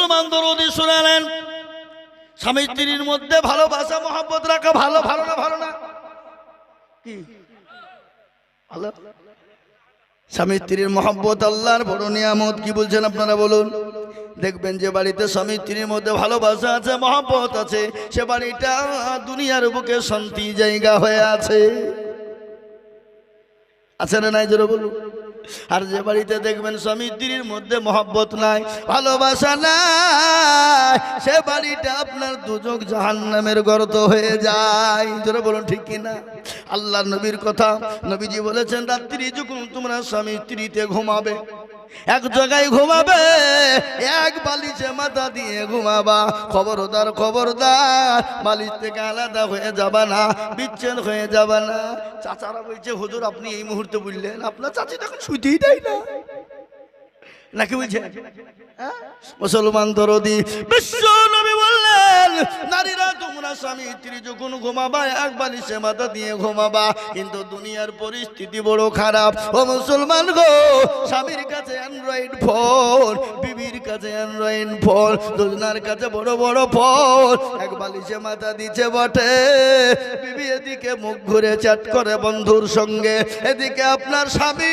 মুসলমান দরদি শুনালেন, স্বামী স্ত্রীর মধ্যে ভালোবাসা মহব্বত রাখা ভালো, ভালো না? ভালো না? কি ভালো? স্বামী স্ত্রীর মহব্বত আল্লাহর বড় নিয়ামত। কি বলছেন আপনারা বলুন? দেখবেন যে বাড়িতে স্বামী স্ত্রীর মধ্যে ভালোবাসা আছে, মহব্বত আছে, সে বাড়িটা দুনিয়ার বুকে শান্তি জায়গা হয়ে আছে। আছে না নাই জোরে বলুন? আর যে বাড়িতে দেখবেন স্বামী স্ত্রীর মধ্যে মহব্বত নাই, ভালোবাসা নাই, সে বাড়িটা আপনার দুজক জাহান্নামের গর্ত হয়ে যায়। জোরে বলুন ঠিক কিনা? আল্লাহর নবীর কথা, নবীজি বলেছেন রাত্রি যখন তোমরা স্বামী স্ত্রীতে ঘুমাবে, এক জায়গায় ঘুমাবে, এক বালিশে মাথা দিয়ে ঘুমাবা। খবরদার খবরদার, বালিশ থেকে আলাদা হয়ে যাবা না, বিচ্ছেদ হয়ে যাবা না। চাচারা বলছে হুজুর আপনি এই মুহূর্তে বললেন, আপনার চাচি তখন শুইতেই দেয় না নাকি বলছে? মুসলমান দরদি বিশ্ব নবী বললেন, নারীরা তোমরা স্বামী স্ত্রী যখন ঘুমাবা এক বালিশে মাথা দিয়ে ঘুমাবা। কিন্তু দুনিয়ার পরিস্থিতি বড় খারাপ। ও মুসলমান গো, স্বামীর কাছে অ্যান্ড্রয়েড ফোন, বিবির কাছে অ্যান্ড্রয়েড ফোন, দুজনার কাছে বড় বড় ফোন। এক বালিশে মাথা দিচ্ছে বটে, বিবি এদিকে মুখ ঘুরে চ্যাট করে বন্ধুর সঙ্গে, এদিকে আপনার স্বামী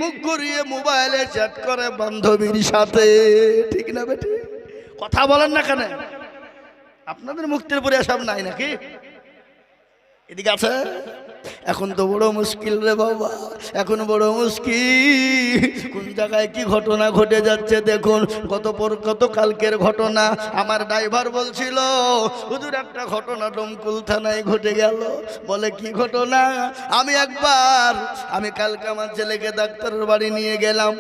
মুখ ঘুরিয়ে মোবাইলে চ্যাট করে বান্ধবীর সাথে। ঠিক না বেটি? কথা বলেন না কেন? আপনাদের মুক্তির পরে এসব নাই নাকি? এদিকে আছে। এখন তো বড় মুশকিল রে বাবা, এখন বড় মুশকিল। কোন জায়গায় কি ঘটনা ঘটে যাচ্ছে দেখুন। গত কালকের ঘটনা আমার ড্রাইভার বলছিল, হুজুর একটা ঘটনা ডমকুল থানায় ঘটে গেল। বলে কি ঘটনা? আমি কালকে আমার ছেলেকে ডাক্তারের বাড়ি নিয়ে গেলাম,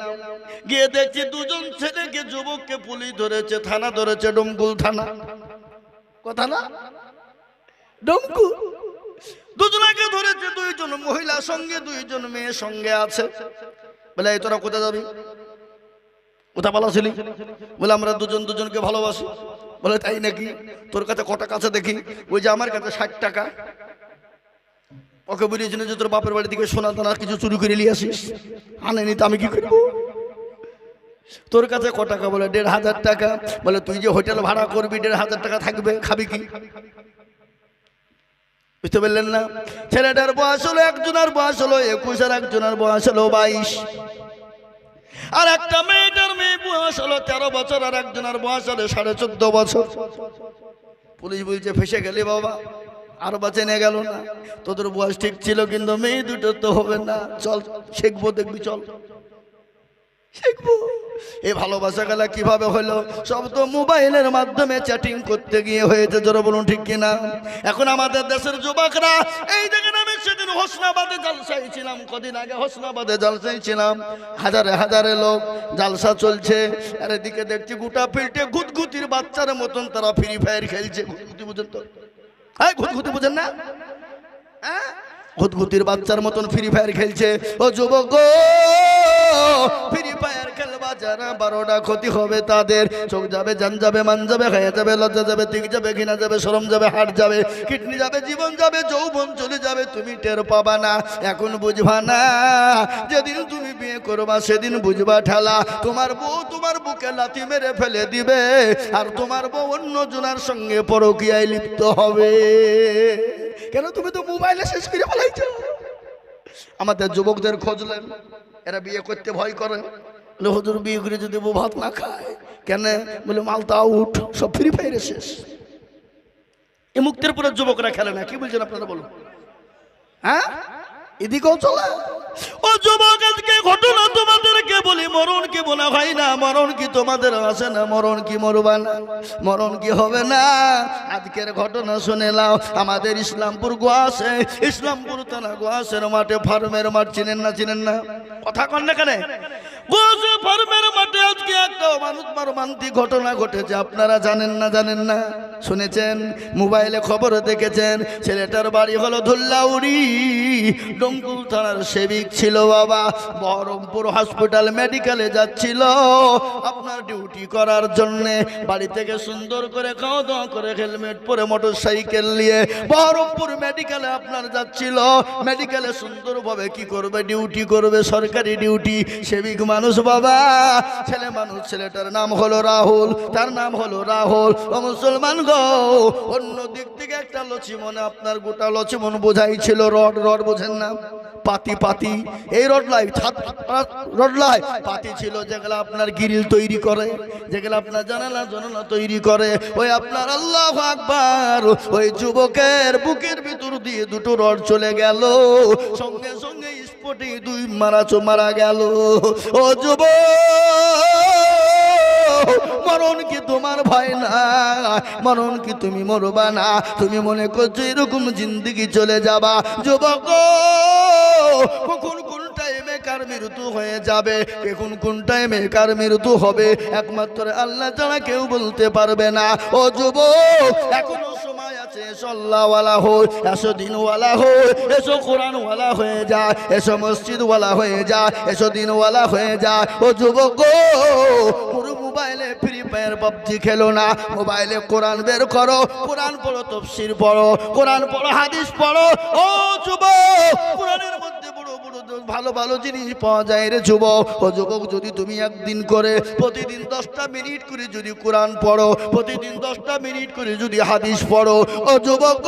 গিয়ে দেখছি দুজন ছেলেকে, যুবককে পুলিশ ধরেছে, থানা ধরেছে, ডমকুল থানা। কথা না? ডমকুল দুজনকে ধরেছে, দুইজন মহিলা সঙ্গে, দুইজন মেয়ে সঙ্গে আছে। বলে এই তোরা কোথায় যাবি? কোথায় পালাছিলি? বলে আমরা দুজনকে ভালোবাসি। বলে তাই নাকি? তোর কাছে কটা কাছে দেখি? ওই যে আমার কাছে 60 টাকা। ওকে বুঝিয়েছিল যে তোর বাপের বাড়ি থেকে সোনা দানা কিছু চুরি করে নিয়ে আসিস, আনেনি তো আমি কি করবো? তোর কাছে ক টাকা? বলে 1500 টাকা। বলে তুই যে হোটেল ভাড়া করবি 1500 টাকা থাকবে, খাবি কি? বুঝতে পারলেন না? ছেলেটার বয়স হলো, একজনের বয়স হলো 21 আর একজনের বয়স হলো 22। আর একটা মেয়েটার বয়স হলো 13 বছর আর একজনের বয়স হলো 14.5 বছর। পুলিশ বলছে ফেসে গেলি বাবা, আর বাঁচে নিয়ে গেল না। তোদের বয়স ঠিক ছিল, কিন্তু মেয়ে দুটো তো হবে না। চল শিখবো, দেখবি, চল শিখবো। এই ভালোবাসা গেলা কিভাবে হলো? সব তো মোবাইলের মাধ্যমে চ্যাটিং করতে গিয়ে হয়েছে। জোরে বলুন ঠিক কিনা? এখন আমাদের দেশের যুবকরা, এই দেখেন আমি সেদিন হোসনাবাদে জালসায় ছিলাম, কদিন আগে হোসনাবাদে জালসায় ছিলাম, হাজারে হাজারে লোক, জালসা চলছে। আর এদিকে দেখছি গোটা ফিল্ডে গুতগুতির বাচ্চার মতন তারা ফ্রি ফায়ার খেলছে। গুতগুতি বুঝেন তো? হ্যাঁ, গুতগুতি বুঝেন না? হ্যাঁ, গুতগুতির বাচ্চার মতন ফ্রি ফায়ার খেলছে। ও যুবক, ফ্রি ফায়ার খেলবা যারা, 12টা ক্ষতি হবে তাদের। চোখ যাবে, জান যাবে, মান যাবে, খায়া যাবে, লজ্জা যাবে, তিক যাবে, ঘৃণা যাবে, শরম যাবে, হাট যাবে, কিডনি যাবে, জীবন যাবে, যৌবন চলে যাবে, তুমি টের পাবা না। এখন বুঝবা না, যেদিন তুমি বিয়ে করবা সেদিন বুঝবা ঠেলা। তোমার বউ তোমার বুকে লাথি মেরে ফেলে দিবে, আর তোমার বউ অন্য জনের সঙ্গে পরকীয়ায় লিপ্ত হবে। কেন? তুমি তো মোবাইলে শেষ করে ফেলাইছো। আমাদের যুবকদের খোঁজলেন, এরা বিয়ে করতে ভয় করে। হুজুর বিয়ে করে যদি বউ ভাত না খায় কেন? বলে মালতা আউট, সব ফ্রি ফায়ারে শেষ। এ মুক্তির পরে যুবকরা খেলে না। কি বলছেন আপনারা বলুন? হ্যাঁ, এদিকেও চলে। ও যুবক, আজকে ঘটনা তোমাদেরকে বলি, মরণ কি বলা হয় না? মরণ কি তোমাদের আসে না? মরণ কি মরবা না? মরণ কি হবে না? আজকের ঘটনা শুনে নাও। আমাদের ইসলামপুর গোয়াসে, ইসলামপুর থানা গোয়াসের মাঠে, ফার্মের মাঠ চিনেন না? চিনেন না? কথা কন না কেন? গোয়াসে ফার্মের মাঠে আজকে একটা মানুষ মর্মান্তিক ঘটনা ঘটেছে। আপনারা জানেন না? জানেন না? শুনেছেন? মোবাইলে খবর দেখেছেন? ছেলেটার বাড়ি হলো ধুল্লাউড়ি, ডমকুল থানার সেবিক ছিল বাবা। বহরমপুর হসপিটাল মেডিকেলে যাচ্ছিল আপনার ডিউটি করার জন্য। বাড়ি থেকে সুন্দর করে খাওয়া দাওয়া করে হেলমেট পরে মোটর সাইকেল নিয়ে বহরমপুর মেডিকেলে আপনার যাচ্ছিল। মেডিকেলে সুন্দরভাবে কি করবে? ডিউটি করবে, সরকারি ডিউটি। সেবিক মানুষ বাবা, ছেলে মানুষ, ছেলেটার নাম হলো রাহুল, তার নাম হলো রাহুল। ও মুসলমান গো, অন্য দিক থেকে একটা লক্ষ্মণ, আপনার গোটা লক্ষ্মণ বোঝাই ছিল রড, রড বোঝেন না, পাতি পাতি, এই রডলাই রডলাই পাতি ছিল, যেগুলো আপনার গ্রিল তৈরি করে, যেগুলো আপনার জানালা জানালা তৈরি করে। ওই আপনার আল্লাহু আকবার, ওই যুবকের বুকের ভিতর দিয়ে দুটো রড চলে গেল, সঙ্গে সঙ্গে স্পটে দুই মারা গেল। ও যুবক, মরণ কি তোমার ভয় না? মরণ কি তুমি মরবা না? তুমি মনে করছো এরকম জিন্দেগি চলে যাবা? যুবক, কখন কোন টাইমে কার মৃত্যু হয়ে যাবে, কখন কোন টাইমে কার মৃত্যু হবে, একমাত্র আল্লাহ ছাড়া কেউ বলতে পারবে না। ও যুবক, এখনো সময় আছে, এসো আল্লাহওয়ালা হই, এসো দিনওয়ালা হই, এসো কোরআনওয়ালা হয়ে যায়, এসো মসজিদওয়ালা হয়ে যায়, এসো দিনওয়ালা হয়ে যায়। ও যুবক, মোবাইলে ফ্রি ফায়ার পাবজি খেলো না, মোবাইলে কোরআন বের করো, কোরআন পড়ো, তাফসীর পড়ো, কোরআন পড়ো, হাদিস পড়ো। ও যুবক, কোরআনের মধ্যে বড় বড় ভালো ভালো জিনিস পাওয়া যায় রে যুবক। ও যুবক, যদি তুমি একদিন করে প্রতিদিন 10টা মিনিট করে যদি কোরআন পড়ো, প্রতিদিন 10টা মিনিট করে যদি হাদিস পড়ো, ও যুবক,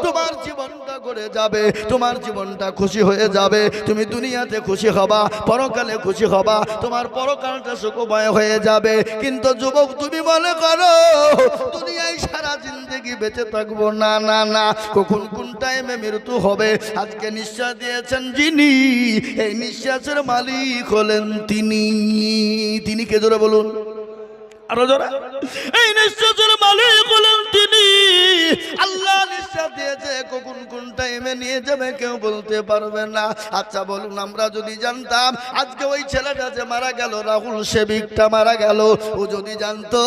তোমার জীবনটা করে যাবে, তোমার জীবনটা খুশি হয়ে যাবে, তুমি দুনিয়াতে খুশি হবা, পরকালে খুশি হবা, তোমার পরকালটা সুখময় হয়ে যাবে। কিন্তু যুবক, তুমি মনে করো দুনিয়ায় সারা জিন্দেগি বেঁচে থাকবো, না না না, কখন কোন টাইমে মৃত্যু হবে। আজকে নিঃশ্বাস দিয়েছেন যিনি, এই নিঃশ্বাসের মালিক হলেন তিনি। তিনি কে জোরে বলুন, আরো জোরে। এই নিঃশ্বাসের মালিক হলেন তিনি। আল্লাহ নিঃশ্বাস দিয়েছে, কখন কোন টাইমে নিয়ে যাবে কেউ বলতে পারবে না। আচ্ছা বলুন, আমরা যদি জানতাম আজকে ওই ছেলেটা যে মারা গেল, রাহুল সেবিকটা মারা গেল, ও যদি জানতো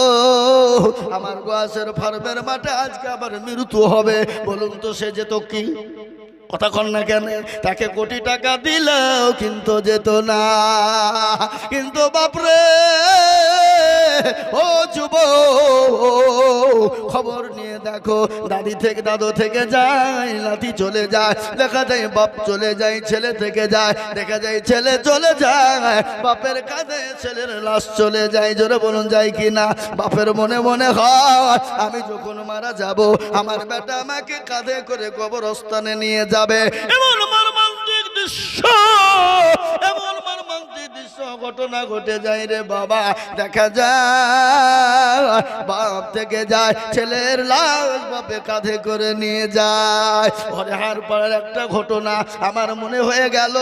আমার গোয়াসের ফার্মের মাঠে আজকে আবার মৃত্যু হবে, বলুন তো সে যেত কি? কথা কন না কেন? তাকে কোটি টাকা দিলেও কিন্তু যেত না। কিন্তু বাপরে, ও যুবক, খবর নিয়ে দেখো, দাদি থেকে দাদু থেকে যায়, নাতি চলে যায়, দেখা যায় বাপ চলে যায়, ছেলে থেকে যায়, দেখা যায় ছেলে চলে যায়, বাপের কাঁধে ছেলের লাশ চলে যায়। জোরে বলুন, যায় কি না? বাপের মনে মনে হয় আমি যখন মারা যাব, আমার বেটা আমাকে কাঁধে করে কবরস্থানে নিয়ে যাবে। এমন মর্মান্তিক দৃশ্য, এমন মর্মান্তিক দৃশ্য ঘটনা ঘটে যায় রে বাবা। দেখা যায় বাপ থেকে যায়, ছেলের লাশ বাপে কাঁধে করে নিয়ে যায়। হরিহার পাড়ার একটা ঘটনা আমার মনে হয়ে গেল,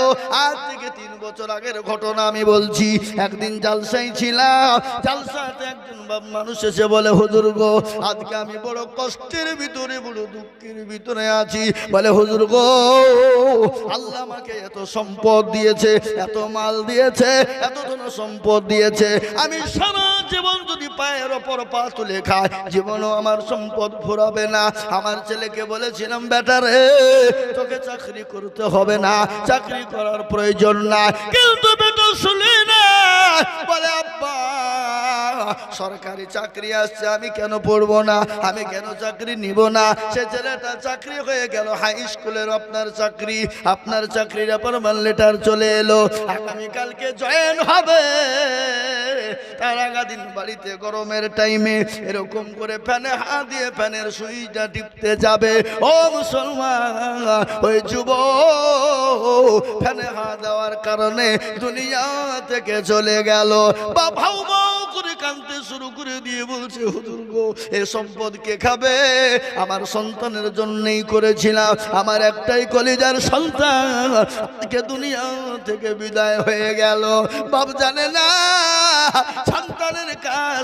আজ থেকে 3 বছর আগের ঘটনা আমি বলছি। একদিন জালসায় ছিলাম, জালসাতে একজন মানুষ এসে বলে, হুজুর গো, আজকে আমি বড় কষ্টের ভিতরে, বড় দুঃখের ভিতরে আছি। বলে, হুজুর গো, আল্লাহ আমাকে এত সম্পদ দিয়েছে, এত মাল দিয়েছে, এত ধন সম্পদ দিয়েছে, আমি সারা জীবন যদি পায়ের ওপর পা তুলে খাই, জীবনও আমার সম্পদ ফুরাবে না। আমার ছেলেকে বলেছিলাম, বেটা রে, তোকে চাকরি করতে হবে না, চাকরি করার প্রয়োজন না। কিন্তু বেটা শুনে না, বলে, আব্বা সরকারি চাকরি আসছে, আমি কেন পড়বো না, আমি কেন চাকরি নিব না? সে ছেলেটা চাকরি হয়ে গেল, হাই স্কুলের আপনার চাকরি, আপনার চাকরির অ্যাপয়েন্টমেন্ট লেটার চলে এলো, আগামীকালকে জয়েন হবে। তার আগাদিন বাড়িতে গরমের টাইমে এরকম করে ফ্যানে হাত দিয়ে ফ্যানের সুইচটা টিপতে যাবে। ও মুসলমান, ওই যুবক ফ্যানে হাত দেওয়ার কারণে দুনিয়া থেকে চলে গেল। বা ভাউ ভাউ করে কাঁদতে শুরু করে দিয়ে বলছে, হুজুর গো, এ সম্পদ কে খাবে? আমার সন্তানের জন্যই করেছিলাম, আমার একটাই কলিজার সন্তান আজকে দুনিয়া থেকে বিদায় হয়ে গেল। বাপ জানে না সন্তানের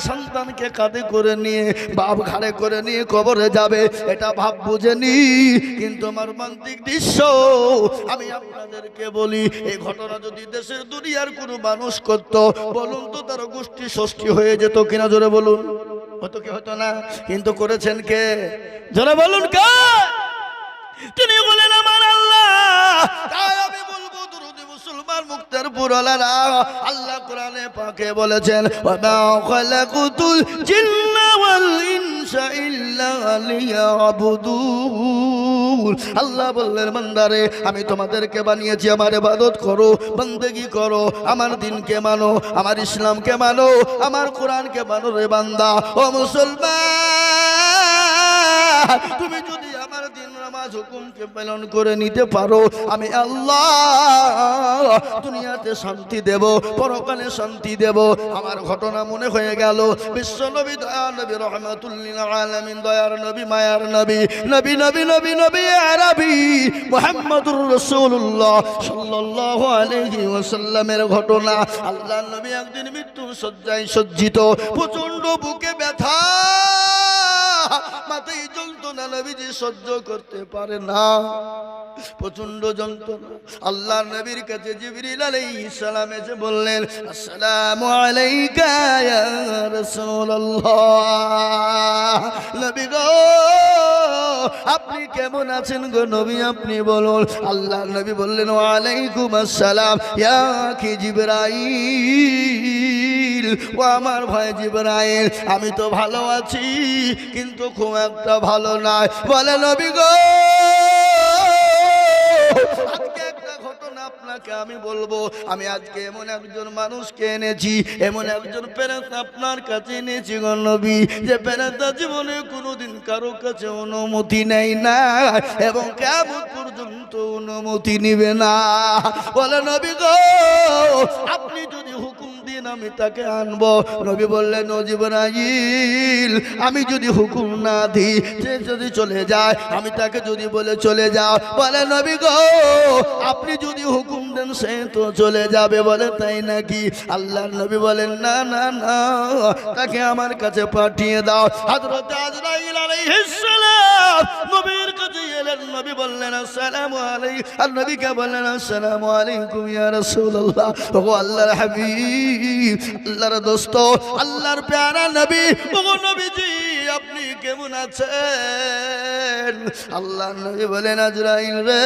সন্তানকে কাঁধে করে নিয়ে, বাপ ঘাড়ে করে নিয়ে কবরে যাবে, এটা ভাব বুঝেনি। কিন্তু আমার মর্মান্তিক দৃশ্য আমি আপনাদেরকে বলি, এই ঘটনা যদি দেশের দুনিয়ার কোনো মানুষ করত, বলুন তো তার গোষ্ঠী ষষ্ঠী হয়ে যেত কিনা? জোরে বলুন, হতো কি হতো না? কিন্তু করেছেন কে? জোরে বলুন কে? তিনি বলেন আমার আল্লাহ। তাই আমি বলবো, দুরুদ মুসলমান মুক্তার পুরালারা, আল্লাহ কোরআনে পাকে বলেছেন, ওয়া মা খালাকুতুল জিন্না ওয়াল ইনসা ইল্লা লিয়াবুদুন। রাসূল। আল্লাহ বললেন বান্দারে আমি তোমাদেরকে বানিয়েছি আমার ইবাদত করো, বন্দেগি করো, আমার দিনকে মানো, আমার ইসলামকে মানো, আমার কোরআনকে মানো রে বান্দা। ও মুসলমান, তুমি যদি আমার দিন নামাজ হুকুমকে পালন করে নিতে পারো, আমি আল্লাহ দুনিয়াতে শান্তি দেব, পরকালে শান্তি দেব। আমার ঘটনা মনে হয়ে গেল বিশ্ব নবী দয়ার নবী রহমাতুল লিল আলামিন, দয়ার নবী, মায়ার নবী, নবী নবী নবী নবী আরবি মুহাম্মদুর রাসূলুল্লাহ সাল্লাল্লাহু আলাইহি ওয়াসাল্লামের ঘটনা। আল্লাহর নবী একদিন মৃত্যুর শয্যায় সজ্জিত, প্রচন্ড বুকে ব্যথা, মাথায় যন্ত্রণা নবীজি সহ্য করতে পারে না, প্রচন্ড যন্ত্রণা। আল্লাহর নবীর কাছে জিবরিল আলাইহিস সালাম এসে বললেন, আসসালামু আলাইকা ইয়া রাসূলুল্লাহ। নবী গো আপনি কেমন আছেন গো নবী, আপনি বলুন। আল্লাহর নবী বললেন, ওয়া আলাইকুম আসসালাম ইয়া কি জিবরাইল। ও আমার ভাই জিবরাইল, আমি তো ভালো আছি কিন্তু খুব একটা ভালো নয়। বলে নবী গো আজকে একটা ঘটনা আপনাকে আমি বলবো। আমি আজকে এমন একজন মানুষকে এনেছি, এমন একজন পেরেন্ট আপনার কাছে এনেছি গো নবী, যে পেরেন্টটা জীবনে কোনোদিন কারো কাছে অনুমতি নেয় না এবং কিয়ামত পর্যন্ত অনুমতি নিবে না। বলে নবী গো আপনি যদি হুকুম দিন আমি তাকে আনবো। নবী বললেন, ও জিবরাইল আমি যদি হুকুম না দিই সে যদি চলে যায়, আমি তাকে যদি বলে চলে যাও। বলে নবী গো আপনি যদি হুকুম দেন সে তো চলে যাবে। বলে তাই নাকি? আল্লাহর নবী বলেন, না না না, তাকে আমার কাছে পাঠিয়ে দাও। হযরত আজরাইল আলাইহিস সালাম নবীর কাছে এলেন। নবী বললেন, আসসালামু আলাইকুম। আর নবীকে বললেন, আসসালামু আলাইকুম ইয়া রাসূলুল্লাহ। ও আল্লাহর হাবিব, আল্লাহর দোস্ত, আল্লাহর প্যারা নবী, ও নবীজি আপনি কেমন আছেন? আল্লাহর নবী বলেন, আজরাইল রে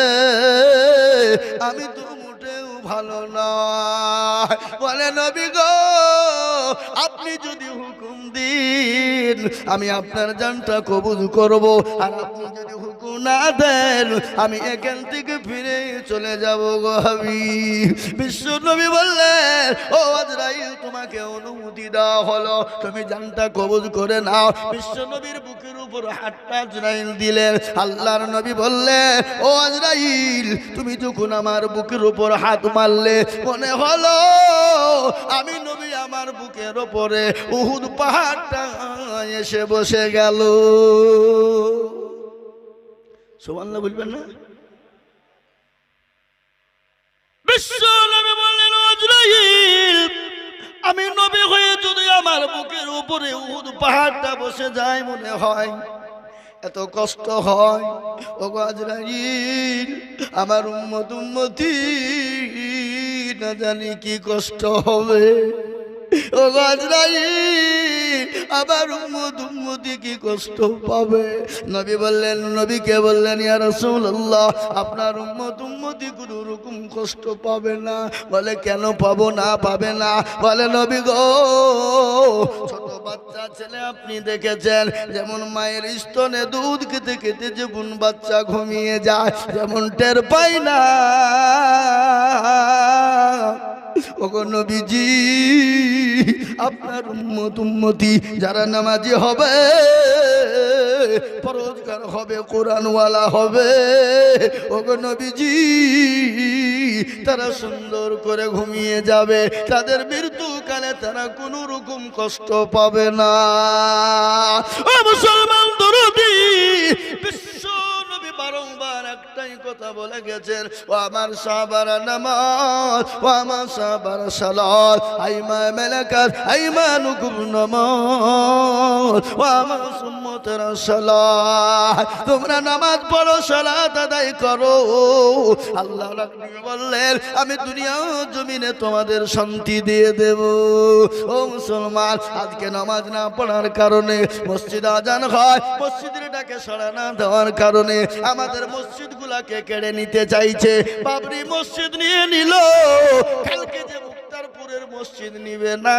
আমি তো মোটেও ভালো নয়। বলে নবী গো আপনি যদি হুকুম দিন আমি আপনার জানটা কবুল করব, আর আপনি যদি হুকুম না দেন আমি এখান থেকে ফিরে চলে যাব গো হাবিব। বিশ্ব নবী বললেন, ও আজরাইল তোমাকে অনুমতি দেওয়া হলো, তুমি জানটা কবুল করে নাও। বিশ্ব নবীর বুকের উপর হাতটা আজরাইল দিলেন। আল্লাহর নবী বললেন, ও আজরাইল তুমি যখন আমার বুকের উপর হাত মারলে মনে হলো আমি নবী আমার বুকের উপরে উহুদ পাহাড়টা এসে বসে গেল। সুবহানাল্লাহ বলবেন না? বিশ্ব নবী বললেন, আজরাইল আমি নবী হয়ে যদি আমার বুকের উপরে উহুদ পাহাড়টা বসে যায় মনে হয় এত কষ্ট হয়। ও আজরাইল আমার উম্মতি না জানি কি কষ্ট হবে। ও আজরাইল আবার উম্মতি কি কষ্ট পাবে। নবী বললেন, নবীকে বললেন, ইয়া রাসূলুল্লাহ আপনার উম্মতি কোনো রকম কষ্ট পাবে না। বলে কেন পাবো না, পাবে না? বলে নবী গো ছোট বাচ্চা ছেলে আপনি দেখেছেন যেমন মায়ের স্তনে দুধ খেতে খেতে যেমন বাচ্চা ঘুমিয়ে যায়, যেমন টের পাই না, ওগো নবীজি আপনার উম্মতি যারা নামাজি হবে, পরহেজগার হবে, কোরআনওয়ালা হবে, ওগো নবীজি তারা সুন্দর করে ঘুমিয়ে যাবে, তাদের মৃত্যুকালে তারা কোনো রকম কষ্ট পাবে না। ও মুসলমান দরদি, বিশ্ব নবী বারংবার একটাই কথা বলে গেছেন, ও আমার সাহাবারা নামাজ, ও আমার সাহাবারা সালাত, আইমা মালাকাত আইমানুকুম নামাজ, ও আমার উম্মতেরা সালাত, তোমরা নামাজ পড়ো, সালাত আদায় করো। আল্লাহ রাব্বুল বললেন আমি দুনিয়া জমিনে তোমাদের শান্তি দিয়ে দেব। ও মুসলমান, আজকে নামাজ না পড়ার কারণে মসজিদে আজান হয়, মসজিদের ডাকে সাড়া না দেওয়ার কারণে আমাদের মসজিদগুলাকে কেড়ে নিতে চাইছে। বাবরি মসজিদ নিয়ে নিল, কালকে যে মুক্তারপুরের মসজিদ নিবে না,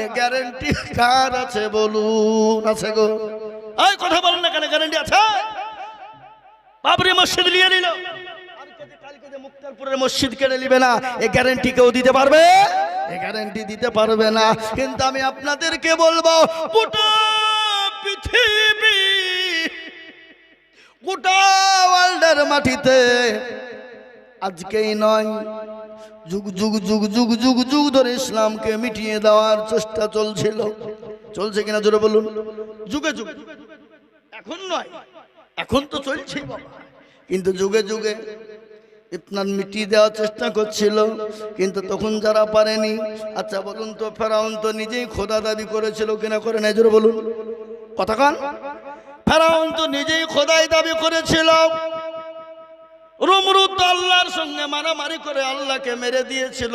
এ গ্যারান্টি কার আছে বলুন? আছে গো? এই কথা বলেন না কেন? গ্যারান্টি আছে? বাবরি মসজিদ নিয়ে নিল, কালকে যে মুক্তারপুরের মসজিদ কেড়ে নিবে না, এই গ্যারান্টি কেউ দিতে পারবে? এই গ্যারান্টি দিতে পারবে না। কিন্তু আমি আপনাদেরকে বলবো, গোটা পৃথিবী, গোটা ওয়ার্ল্ডের মাটিতে আজকেই নয়, যুগ যুগ যুগ যুগ যুগ যুগ ধরে ইসলামকে মিটিয়ে দেওয়ার চেষ্টা চলছিল। চলছে কিনা জোরে বলুন? যুগে যুগে, এখন নয়, এখন তো চলছে বাবা, কিন্তু যুগে যুগে ইসলাম মিটিয়ে দেওয়ার চেষ্টা করছিল। কিন্তু তখন যারা পারেনি, আচ্ছা বলুন তো, ফেরাউন তো নিজেই খোদা দাবি করেছিল কিনা করে নাই? জোরে বলুন, কথা কান। ফেরাউন তো নিজেই খোদাই দাবি করেছিল। নমরুদ আল্লাহর সঙ্গে মারামারি করে আল্লাহকে মেরে দিয়েছিল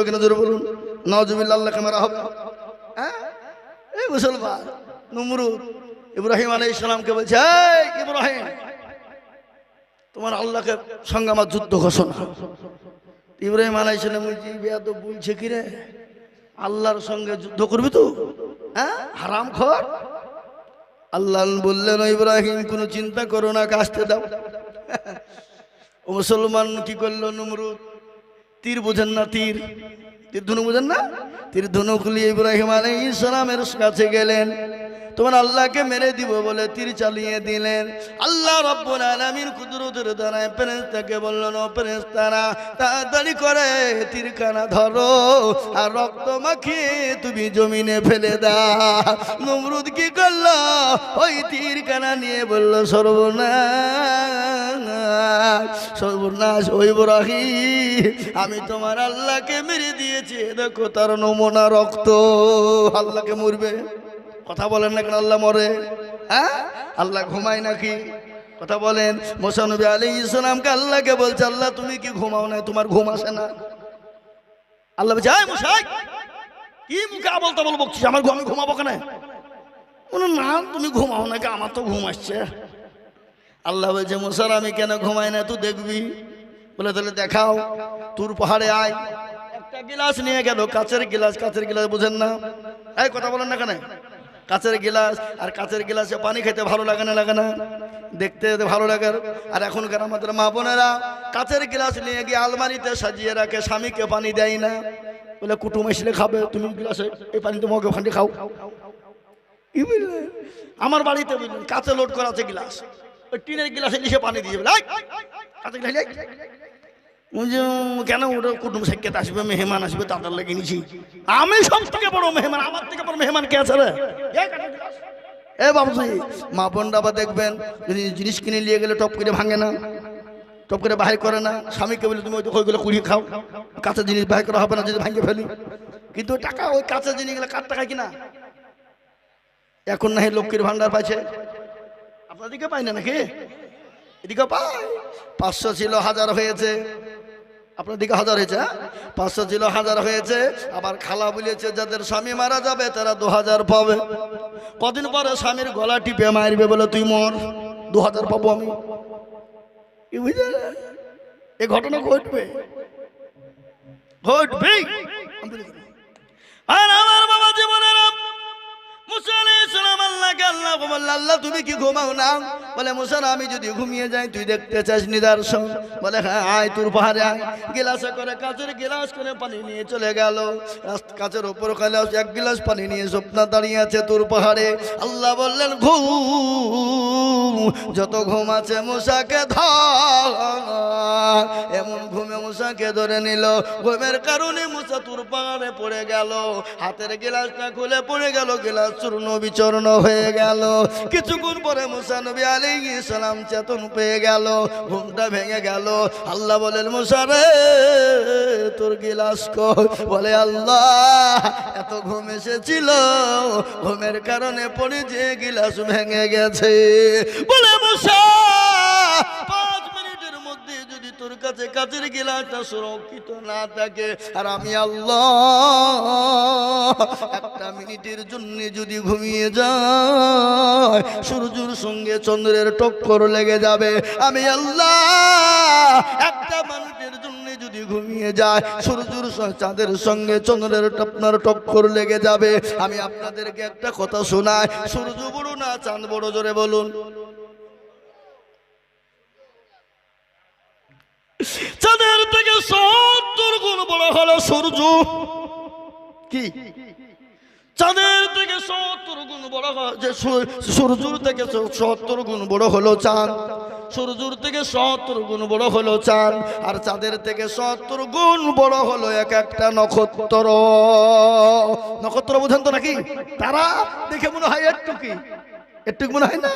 কিনা জোরে বলুন? নাউজুবিল্লাহ, আল্লাহকে মারা হবে? হ্যাঁ, এই মুসলমান নমরুদ ইব্রাহিম আলাইহিস সালামকে বলছে, এই ইব্রাহিম, তোমার আল্লাহকে সঙ্গে আমার যুদ্ধ ঘোষণা। ইব্রাহিম আলাইহিস সালাম বলছে, বেয়াদব বলছে কি রে, আল্লাহর সঙ্গে যুদ্ধ করবি তো? হ্যাঁ, হারামখোর। আল্লাহ বললেন, ইব্রাহিম কোনো চিন্তা করো না, আসতে দাও। ও মুসলমান কি করলো নমরুদ? তীর বোঝেন না? তীর ধনু বোঝেন না? তীর ধনুক নিয়ে ইব্রাহিম আলাইহিস সালামের কাছে গেলেন, তোমার আল্লাহকে মেরে দিব বলে তীর চালিয়ে দিলেন। আল্লাহ রাব্বুল আলামিন কুদরতের দ্বারায় ফেরেশতাকে বললেন, ও ফেরেশতারা, তাড়াতাড়ি করে তীরখানা ধরো আর রক্ত মাখিয়ে তুমি জমিনে ফেলে দাও। নমরুদ কি করলো? ওই তীরখানা নিয়ে বলল, সর্বনাশ, ওই ইব্রাহিম, আমি তোমার আল্লাহকে মেরে দিয়েছি, দেখো তার নমুনা রক্ত। আল্লাহকে মরবে? কথা বলেন না কেন? আল্লাহ মরে? হ্যাঁ, আল্লাহ ঘুমায় নাকি? কথা বলেন। মুসা নবী আলাইহিস সালামকে আল্লাহকে বলছে, আল্লাহ তুমি কি ঘুমাও না? তোমার ঘুম আসে না? আল্লাহ বলছে, এই মুসা, কি মুখে বলতে বকছিস? আমার আমি ঘুমাবো কেন? না, তুমি ঘুমাও নাকি? আমার তো ঘুম আসছে। আল্লাহ বলছে, মুসার আমি কেন ঘুমাই না তুই দেখবি। বলে, তাহলে দেখাও। তুর পাহাড়ে আয়। একটা গিলাস নিয়ে গেল, কাচের গিলাস। বুঝেন না? এই কথা বলেন না কেন? কাচের গিলাস, আর কাচের গিলাসে পানি খেতে ভালো লাগে না? লাগে না? দেখতে ভালো লাগে। আর এখনকার আমাদের মা বোনেরা কাচের গিলাস নিয়ে গিয়ে আলমারিতে সাজিয়ে রাখে, স্বামীকে পানি দেয় না। বলে, কুটুম এসলে খাবে, তুমি গিলাসে এই পানি তো মগে ফান্ডি খাও। আমার বাড়িতে বুঝলেন কাচে লোড করা আছে গিলাস, ওই টিনের গিলাসে নিচে পানি দিয়ে কাচের গিলাস কেন? ওটা কুটুম সাক্ষাৎ আসবে, মেহমান আসবে, তাদের লেগে নিছি। আমি সব থেকে বড় মেহমান, আমার থেকে বড় মেহমান কে আছে রে? এ বাবুজি, মা বোনরা আবার দেখবেন, যদি জিনিস কিনে নিয়ে গেলে টপ করে ভাঙে না, টপ করে বাহির করে না। স্বামীকে বলে, তুমি ওইগুলো কুড়িয়ে খাও, কাঁচা জিনিস বাহির করা হবে না যদি ভাঙে ফেলি। কিন্তু টাকা, ওই কাঁচা জিনিসগুলো কার টাকায় কিনা? এখন না লক্ষ্মীর ভান্ডার পাইছে, আপনাদিকে পাই না নাকি? এদিকে পাই। 500 ছিল 1000 হয়েছে, আপনার দিকে 1000 হয়েছে। 500 ছিল 1000 হয়েছে। আবার খালা বলেছে, যাদের স্বামী মারা যাবে তারা 2000 পাবে। কদিন পরে স্বামীর গলা টিপে মারবে, বলে তুই মর, 2000 পাবো আমি। কি বুঝলে? এই ঘটনা ঘটবে। আর আমার বাবা জীবনের মুসা আলাইহিস সালাম আল্লাহকে আল্লাহ বলল, আল্লাহ তুমি কি ঘুমাও না? বলে, মুসা আমি যদি ঘুমিয়ে যাই তুই দেখতে চাস নিদর্শন? বলে, হ্যাঁ, আয় তুর পাহাড়ে আয়। গিলাসে করে, কাচের গিলাস করে পানি নিয়ে চলে গেল। কাচের ওপর গিলাস, এক গিলাস পানি নিয়ে স্বপ্ন দাঁড়িয়ে আছে তুর পাহাড়ে। আল্লাহ বললেন, ঘুম, যত ঘুম আছে মুসাকে ধর। এমন ঘুমে মুসাকে ধরে নিল। ঘুমের কারণে মুসা তুর পাহাড়ে পড়ে গেল। হাতের গিলাসটা খুলে পড়ে গেল, গিলাস চূর্ণ বিচূর্ণ হয়ে গেল। কিছুক্ষণ পরে মুসা নবী আলাইহিস সালাম চেতন পেয়ে গেল, ঘুমটা ভেঙে গেল। আল্লাহ বলেন, মুসা রে, তোর গিলাস কই? বলে, আল্লাহ এত ঘুম এসেছিল, ঘুমের কারণে পড়ে যে গিলাস ভেঙে গেছে। বলে, মুসা 5 মিনিটের মধ্যে যদি তোর কাছে কাচের গিলাসটা সুরক্ষিত না থাকে, আর আমি আল্লাহ 1 মিনিটের জন্য যদি ঘুমিয়ে যায়, সূর্যের সঙ্গে চন্দ্রের টক্কর লেগে যাবে। আমি আল্লাহ 1 মিনিটের জন্য যদি ঘুমিয়ে যায়, সূর্যের চাঁদের সঙ্গে চন্দ্রের টক্কর লেগে যাবে। আমি আপনাদেরকে একটা কথা শোনাই, সূর্য বড় না চাঁদ বড়? জোরে বলুন। চাঁদের থেকে 70 গুণ বড় হলো সূর্য। কি চাঁদের থেকে 70 গুণ বড় যে সূর্যের থেকে 70 গুণ বড় হলো চাঁদ, সূর্যের থেকে 70 গুণ বড় হলো চাঁদ, আর চাঁদের থেকে 70 গুণ বড় হলো এক একটা নক্ষত্র। নক্ষত্র বুঝেন তো নাকি? তারা দেখে মনে হয় একটু কি একটু মনে হয় না?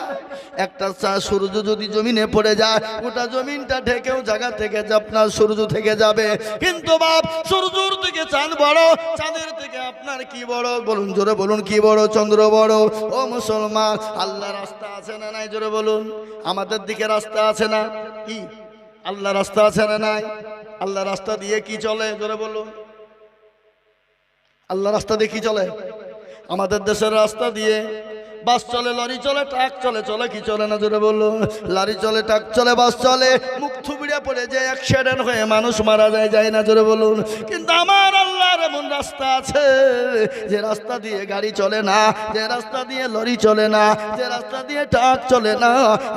একটা সূর্য যদি জমিনে পড়ে যায় গোটা জমিনটা ঢেকেও জায়গা থেকে আপনার সূর্য থেকে যাবে। কিন্তু বাপ সূর্যের থেকে চাঁদ বড়, চাঁদের থেকে আপনার কি বড় বলুন, জোরে বলুন কি বড়? চন্দ্র বড়। ও মুসলমান, আল্লাহ রাস্তা আছে না নাই? জোরে বলুন। আমাদের দিকে রাস্তা আছে না? কি আল্লাহ রাস্তা আছে না নাই? আল্লাহ রাস্তা দিয়ে কি চলে? জোরে বলুন। আল্লাহ রাস্তা দিয়ে কি চলে? আমাদের দেশের রাস্তা দিয়ে বাস চলে, লরি চলে, ট্রাক চলে, চলে কি চলে না? জোরে বলুন। লরি চলে, ট্রাক চলে, বাস চলে, মুখ থুবড়ে পড়ে যায়, অ্যাক্সিডেন্ট হয়ে মানুষ মারা যায়, যায় না? জোরে বলুন। কিন্তু আমার আল্লাহর এমন রাস্তা আছে যে রাস্তা দিয়ে গাড়ি চলে না, যে রাস্তা দিয়ে লরি চলে না, যে রাস্তা দিয়ে ট্রাক চলে না।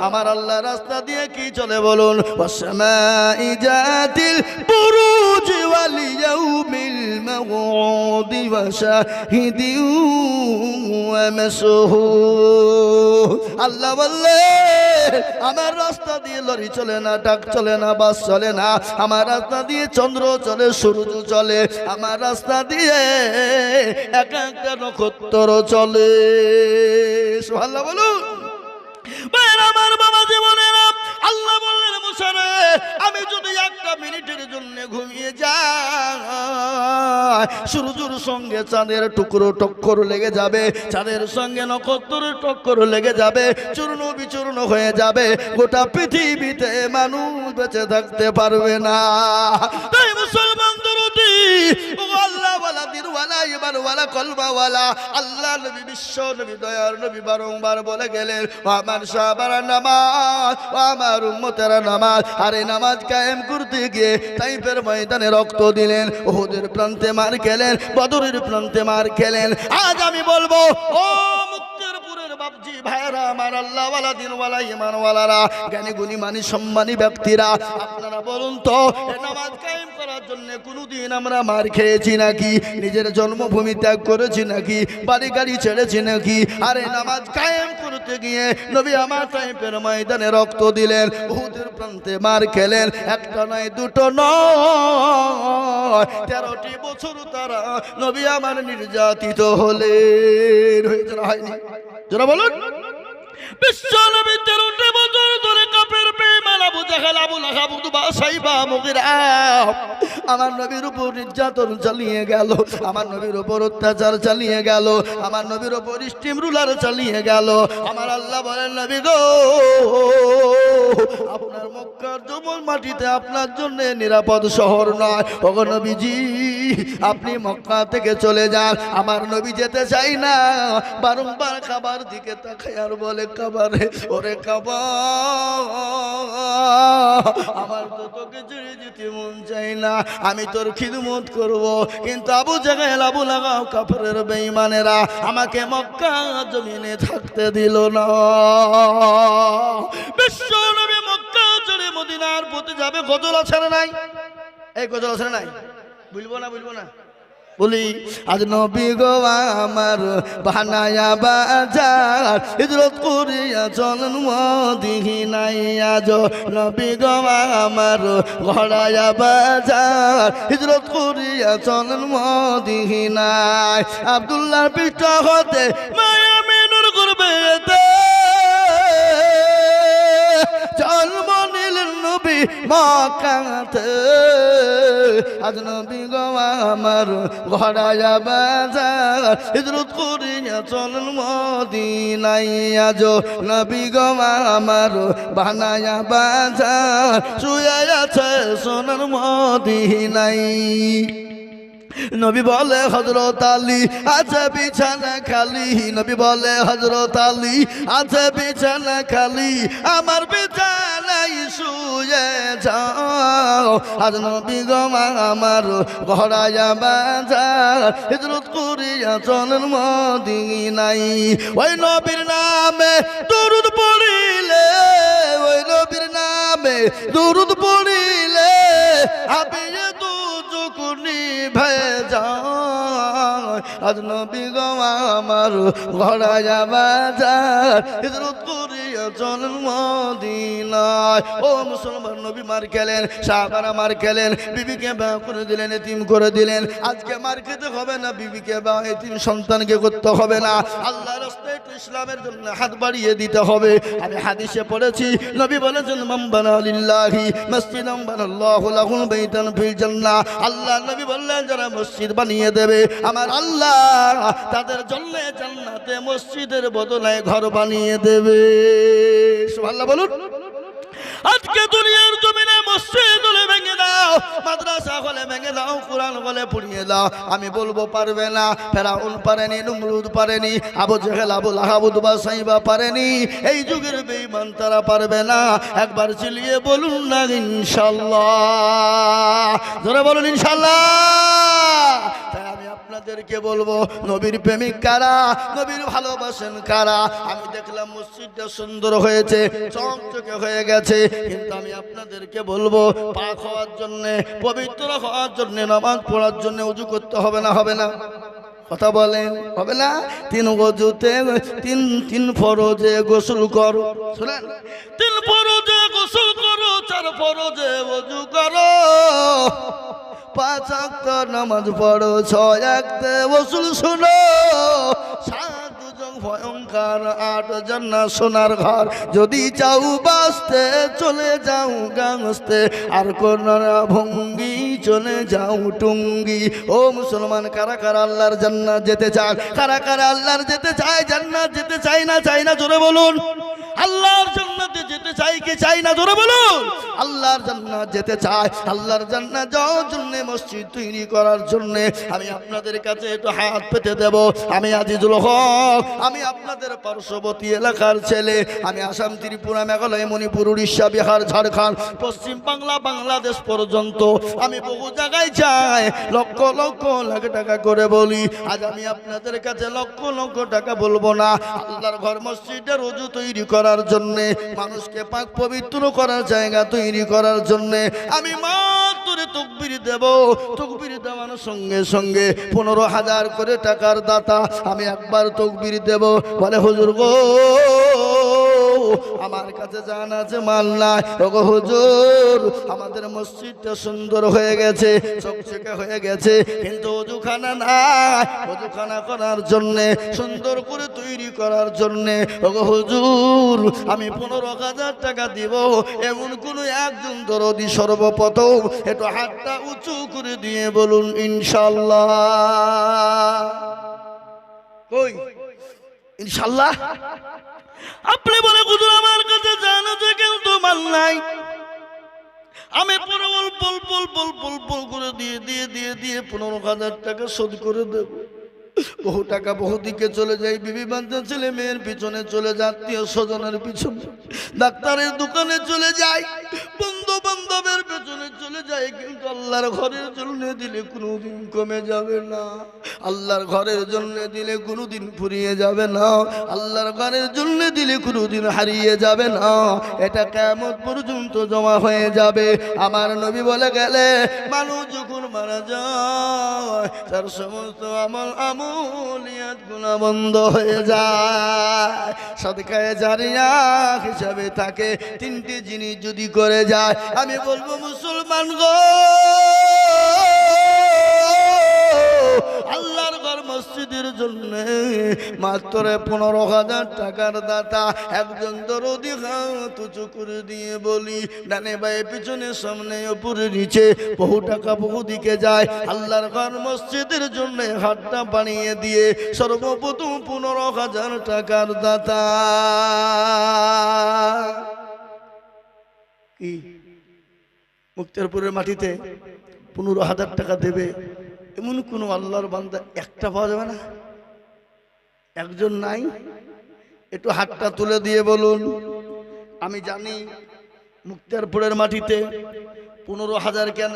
আমার আল্লাহ রাস্তা দিয়ে কি চলে বলুন? ওয়াসমাই জাতিল বুরুজ ওয়াল ইয়াউমিল মাউউদি ওয়া শাহিদিন ওয়া মাশহুদ। আল্লাহ বললে আমার রাস্তা দিয়ে লরি চলে না, ট্রাক চলে না, বাস চলে না। আমার রাস্তা দিয়ে চন্দ্র চলে, সূর্য চলে। আমার রাস্তা দিয়ে এক একটা নক্ষত্র চলে। সুবহানাল্লাহ বলুন। আমার বাবা জীবনেরা আল্লাহ বললেন মুসা রে, আমি যদি একটা মিনিটের জন্য ঘুমিয়ে যাই সূর্যের সঙ্গে চাঁদের টুকরো টক্কর লেগে যাবে, চাঁদের সঙ্গে নক্ষত্রের টক্কর লেগে যাবে, চূর্ণ বিচূর্ণ হয়ে যাবে। গোটা পৃথিবীতে মানুষ বেঁচে থাকতে পারবে না। তাই মুসলমান দরদি ও আল্লাহ ওয়ালা দিন ওয়ালা ইমান ওয়ালা কলবা ওয়ালা আল্লাহ নবী বিশ্ব নবী দয়ার নবী বারংবার বলে গেলেন আমার সাহাবার নামাজ, আমার উম্মতেরা নামাজ। আর এই নামাজ কায়েম করতে গিয়ে তাইফের ময়দানে রক্ত দিলেন, উহুদের প্রান্তে মার খেলেন, বদরের প্রান্তে মার খেলেন। আজ আমি বলবো ও মুক্তেরপুরের বাপজি ভাইরা, আমার আল্লাহ ওয়ালা দিন ওয়ালা ইমান ওয়ালারা, জ্ঞানী গুণী মানি সম্মানী ব্যক্তিরা, আপনারা বলুন তো এই নামাজ কায়েম করার জন্য কোনদিন আমরা মার খেয়েছি নাকি? নিজের জন্মভূমি ত্যাগ করেছি নাকি? বাড়ি গাড়ি ছেড়েছি নাকি? আর এই নামাজ কায়েম করতে গিয়ে নবী আমার তাইফের ময়দানে রক্ত দিলেন, উহুদের প্রান্তে মার খেলেন। একটা নয়, দুটো নয়, 13টি বছর তারা নবী আমার নির্যাতিত হলেন। হয়েছে না হয়নি? যারা বলুন বিশ্ব নবী 13টি বছর ধরে কাফের বেঈমান আবু জাহেল, আবু লাহাব, উতবা, সাইবা, মুগিরা আমার নবীর উপর নির্যাতন চালিয়ে গেল, আমার নবীর উপর অত্যাচার চালিয়ে গেল, আমার নবীর উপর স্টিম রুলার চালিয়ে গেল। আমার আল্লাহ বলেন নবী গো, আপনার মক্কার জমল মাটিতে আপনার জন্য নিরাপদ শহর নয়। ওগো নবীজি, আপনি মক্কা থেকে চলে যান। আমার নবী যেতে চাই না, বারংবার খাবার দিকে তাকায় আর বলে খাবারে, ওরে খাবার, আমার তো তোকে ছেড়ে যেতে মন চাই না, আমি তোর খিদমত করব। কিন্তু আবু জাহেল, আবু লাহাব, কাফেরের বেঈমানেরা আমাকে মক্কা জমিনে থাকতে দিল না। বিশ্ব নবী মক্কা ছেড়ে মদিনার পথে যাবে। গজল আছে না নাই? এই গজল আছে না নাই? বলবো না, বলবো না, বলি আজ নবী গো আমার বানায়া বাজার, হিজরত করিয়া চলেন মদিনায়। আজ নবী গো আমার গড়ায়া বাজার, হিজরত করিয়া চলেন মদিনায়। আব্দুল্লাহর পৃষ্ঠ হতে মায়া মিনুর করবেতে জন্ম নিলেন নবী মক্কাতে। আজ নবী গো আমার গড়ায়া বাজার, হিজরত করিয়া চলেন মদিনায়। আজ নবী গো আমার বানায়া বাজার, শুয়ে আছে সোনার মদিনায়। নবী বলে হযরত আলী আছে বিছানা খালি, নবী বলে হযরত আলী আছে বিছানা খালি, আমার বিছানায় শুয়ে যাও। আজ নবী গো আমার গড়ায়া বাজার, হিজরত করিয়া চলেন মদিনায়। ওই নবীর নামে দরুদ পড়িলে, ওই নবীর নামে দুরুদ পড়িলে হাবিয়ে দু চুকুনি ভেজা আজ নবী গো আমার ঘোড়া যাবা যার হিজরত করিয়া চলেন মদিনায়। ও মুসলমান, নবী মার খেলেন, সাহাবারা মার খেলেন, বিবিকে বিয়ে করে দিলেন, এতিম করে দিলেন। আজকে মার খেতে হবে না, বিবিকে বা এতিম সন্তানকে করতে হবে না। আল্লাহ রাস্তায় একটু ইসলামের জন্য হাত বাড়িয়ে দিতে হবে। আমি হাদিসে পড়েছি, নবী বলেছেন মান বানা লিল্লাহি মসজিদান বানাল্লাহু লাহু বাইতান ফিল জান্নাহ। আল্লাহ নবী বললেন, যারা মসজিদ বানিয়ে দেবে আমার আল্লাহ তাদের জন্য জান্নাতে মসজিদের বদলে ঘর বানিয়ে দেবে। সুবহানাল্লাহ বলুন। আজকে দুনিয়ার জমিনে মসজিদ হলে ভেঙে দাও, মাদ্রাসা হলে ভেঙে দাও, কোরআন হলে পড়িয়ে দাও। আমি বলবো পারবে না। ফেরাউন পারেনি, নমরুদ পারেনি, আবু জেহেল, আবু লাহাব, উতবা, সাইবা পারেনি। এই যুগের বেঈমান তারা পারবে না। একবার চিল্লিয়ে বলুন না ইনশাআল্লাহ। জোরে বলুন ইনশাআল্লাহ। তাই আমি আপনাদেরকে বলবো, নবীর প্রেমিক কারা, নবীর ভালোবাসেন কারা? আমি দেখলাম মসজিদটা সুন্দর হয়েছে, চকচকে হয়ে গেছে, কিন্তু আমি আপনাদেরকে বলবো পাক হওয়ার জন্য, পবিত্র হওয়ার জন্য, নামাজ পড়ার জন্য ওযু করতে হবে না? হবে না? কথা বলেন, হবে না? তিন ওযুতে তিন ফরজে গোসল করো। শুনেন, তিন ফরজে গোসল করো, চার ফরজে ওযু করো, 5 ওয়াক্ত নামাজ পড়ো, 6 ওয়াক্তে ওযু শুনো, 7 দুজক ভয়ঙ্কর, 8 জান্নাত সোনার ঘর। যদি চাও বাঁচতে চলে যাও গাংস্তে, আর কোন ভঙ্গি চলে যাও টুঙ্গি। ও মুসলমান, কারা কারা আল্লাহর জান্নাত যেতে চায়? কারা কারা আল্লাহর যেতে চায়, জান্নাত যেতে চায় না? চাই না? জোরে বলুন। আল্লাহর জান্নাতে যেতে চাই কি চাই না? জোরে বলুন। আল্লাহর জান্নাত যেতে চায়। আল্লাহর জান্নাত যাওয়ার জন্য, মসজিদ তৈরি করার জন্য আমি আপনাদের কাছে একটু হাত পেতে দেব। আমি আজিজুল হক, আমি আপনাদের পার্শ্ববর্তী এলাকার ছেলে। আমি আসাম, ত্রিপুরা, মেঘালয়, মণিপুর, উড়িষ্যা, বিহার, ঝাড়খণ্ড, পশ্চিম বাংলা, বাংলাদেশ পর্যন্ত আমি বহু জায়গায় যাই, লক্ষ লক্ষ লাখ টাকা করে বলি। আজ আমি আপনাদের কাছে লক্ষ লক্ষ টাকা বলবো না। আল্লাহর ঘর মসজিদের ওযু তৈরি করার জন্য, মানুষকে পাক পবিত্র করার জায়গা তৈরি করার জন্য আমি মাত্র তাকবীর দেব। তাকবীর দেওয়ার সঙ্গে সঙ্গে 15,000 করে টাকার দাতা আমি একবার তাকবীর দেব। বলে হুজুর গো, আমার কাছে জান আছে, মাল নাই। ওগো হুজুর, আমাদের মসজিদটা সুন্দর হয়ে গেছে, চকচকে হয়ে গেছে, কিন্তু ওযুখানা নাই। ওযুখানা করার জন্য, সুন্দর করে তৈরি করার জন্য ওগো হুজুর আমি 15,000 টাকা দিব। এমন কোন একজন দরদি সর্বপ্রথম একটু হাতটা উঁচু করে দিয়ে বলুন ইনশাআল্লাহ। কই ইনশাআল্লাহ? আপনি বলে হুজুর আমার কাছে জান আছে, কিন্তু মাল নাই। আমি পুরো বল করে দিয়ে 15,000 টাকা শোধ করে দেব। বহু টাকা বহু দিকে চলে যায়, বিবি বাচ্চা ছেলে মেয়ের পিছনে চলে যায়, আত্মীয় স্বজনের পিছনে, ডাক্তারের দোকানে চলে যায়, বন্ধু বান্ধবের পেছনে চলে যায়, কিন্তু আল্লাহর ঘরের জন্য দিলে কোনোদিন কমে যাবে না। আল্লাহর ঘরের জন্য দিলে কোনোদিন ফুরিয়ে যাবে না। আল্লাহর ঘরের জন্য দিলে কোনোদিন হারিয়ে যাবে না। এটা কিয়ামত পর্যন্ত জমা হয়ে যাবে। আমার নবী বলে গেলে, মানুষ যখন মারা যায় তার সমস্ত আমলিয়াত গুনাহ বন্ধ হয়ে যায়। সাদকায়ে জারিয়া হিসাবে তাকে 3টি জিনিস যদি করে যায়, আমি বলবো মুসলমান গো, আল্লাহর ঘর মসজিদের জন্য মাত্র 15,000 টাকার দাতা একজন দরদি হাত উঁচু করে দিয়ে বলি, ডানে বায়ে পিছনে সামনে উপরে নিচে বহু টাকা বহু দিকে যায়। আল্লাহর ঘর মসজিদের জন্য হাতটা বানিয়ে দিয়ে সর্বপ্রথম 15,000 টাকার দাতা। কি মুক্তারপুরের মাটিতে 15,000 টাকা দেবে এমন কোন আল্লাহর বান্দা একটা পাওয়া যাবে না? একজন নাই? একটু হাতটা তুলে দিয়ে বলুন। আমি জানি মুক্তারপুরের মাটিতে 15,000 কেন,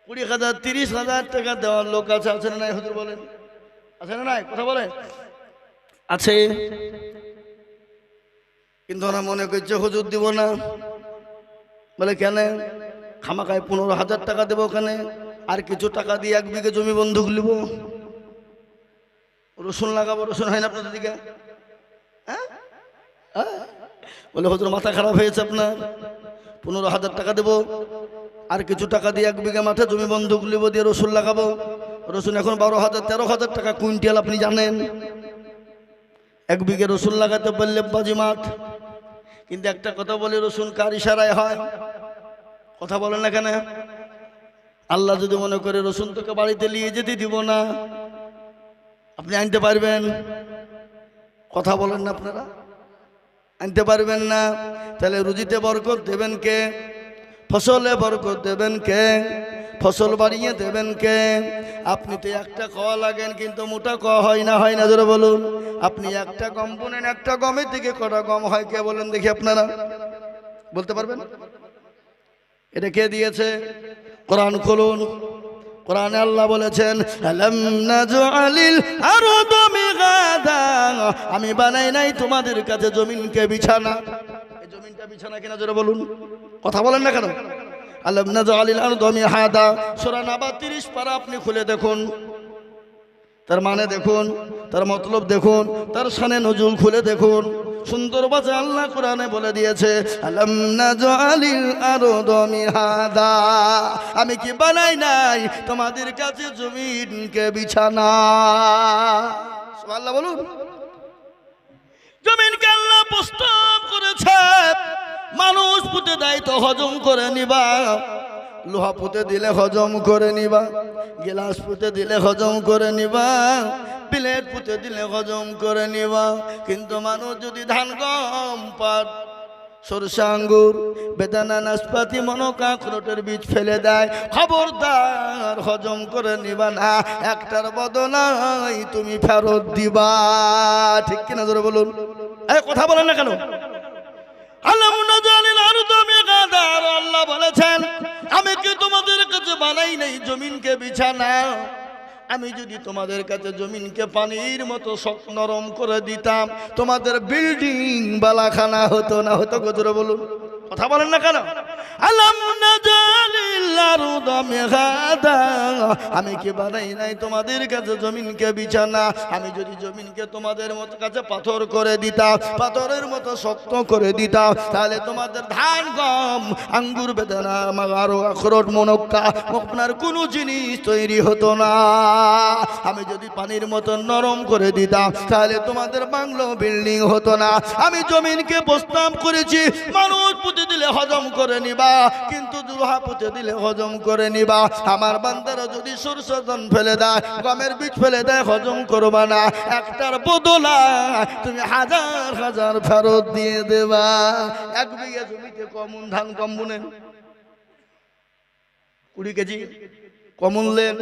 20,000, 30,000 টাকা দেওয়ার লোক আছে। আছে না নাই হুজুর বলেন? আছে না নাই? কথা বলেন। আছে, কিন্তু ওরা মনে করছে হুজুর দিব না। বলে কেন? খামাখায় 15,000 টাকা দেবো ওখানে, আর কিছু টাকা দিয়ে 1 বিঘে জমি বন্ধক নিব, রসুন লাগাবো। রসুন হয় না আপনাদের দিকে? হ্যাঁ, বলে হুজুর মাথা খারাপ হয়েছে আপনার, 15,000 টাকা দেবো, আর কিছু টাকা দিয়ে 1 বিঘা মাঠে জমি বন্ধক নিব, দিয়ে রসুন লাগাবো। রসুন এখন 12,000 13,000 টাকা কুইন্টাল, আপনি জানেন। 1 বিঘে রসুন লাগাতে বললে বাজি মাঠ। কিন্তু একটা কথা বলি, রসুন কার ইশারায় হয়? কথা বলেন না কেন? আল্লাহ যদি মনে করে রসুন তোকে বাড়িতে নিয়ে যেতে দিব না, আপনি আনতে পারবেন? কথা বলেন না আপনারা? আনতে পারবেন না। তাহলে রুজিতে বরকত দেবেন কে? ফসলে বরকত দেবেন কে? ফসল বাড়িয়ে দেবেন কে? আপনি তো একটা খাওয়া লাগেন, কিন্তু মোটা খাওয়া হয় না, হয় না জোরে বলুন। আপনি একটা গম বুনেন, একটা গমের থেকে কটা গম হয় কে বলেন দেখি? আপনারা বলতে পারবেন? এটা কে দিয়েছে? কোরআন খুলুন, কোরআনে আল্লাহ বলেছেন আলাম নাজআলিল আরদা মিগাদা, আমি বানাই নাই তোমাদের কাছে জমিনকে বিছানা। এই জমিনটা বিছানা কিনা জোরে বলুন। কথা বলেন না কেন? আলাম নাজআলিল আরদা মিহাদা, সূরা নাবা 30 পারা আপনি খুলে দেখুন, তার মানে দেখুন, তার মতলব দেখুন, তার শানে নজুল খুলে দেখুন। সুন্দর বাজে আল্লাহ কোরআনে বলে দিয়েছে আলাম নাজআলিল আরদা মিহাদা, আমি কি বানাই নাই তোমাদের কাছে জমিনকে বিছানা? সুবহানাল্লাহ বলুন। জমিনকে আল্লাহ প্রস্তাব করেছে, মানুষ পুঁতে দেয় তো হজম করে নিবা, লোহা পুঁতে দিলে হজম করে নিবা, গিলাস পুঁতে দিলে হজম করে নিবা, প্লেট পুঁতে দিলে হজম করে নিবা। কিন্তু মানুষ যদি ধান, গম, পাট, সরষা, আঙ্গুর, বেদানা, নাশপাতি, মনোকা, আখরোটের বীজ ফেলে দেয়, খবরদার হজম করে নিবা না, একটার বদলাই তুমি ফেরত দিবা। ঠিক কিনা জোরে বলুন। কথা বলেন না কেন? আল্লাহ বলেছেন আমি কি তোমাদের কাছে বানাই নাই জমিনকে বিছানা? আমি যদি তোমাদের কাছে জমিনকে পানির মতো শক্ত নরম করে দিতাম, তোমাদের বিল্ডিং বালাখানা হতো না? হতো? জোরে বলুন। কথা বলেন না কেন? আলাম নাজআলিল আরদা মিহাদা, আমি কি বানাই নাই তোমাদের কাছে জমিনকে বিছানা? আমি যদি জমিনকে তোমাদের মতো কাছে পাথর করে দিতাম, পাথরের মতো শক্ত করে দিতাম, তাহলে তোমাদের ধান, গম, আঙ্গুর, বেদানা, আরো আখরোট, মনক্কা, আপনার কোনো জিনিস তৈরি হতো না। আমি যদি পানির মতো নরম করে দিতাম, তাহলে তোমাদের বাংলো, বিল্ডিং হতো না। আমি জমিনকে প্রস্তাব করেছি মানুষ পুঁতে দিলে হজম করে নিবা, কিন্তু লোহা পুঁতে দিলে হজম করে নিবা। আমার বান্দারা যদি সরষে ধান ফেলে দেয়, গমের বীজ ফেলে দেয়, হজম করবা না, একটার বদলা তুমি হাজার হাজার ফেরত দিয়ে দেবা। 1 বিঘা জমিতে কমন ধান কম বুনেন, 20 কেজি কমন লেন,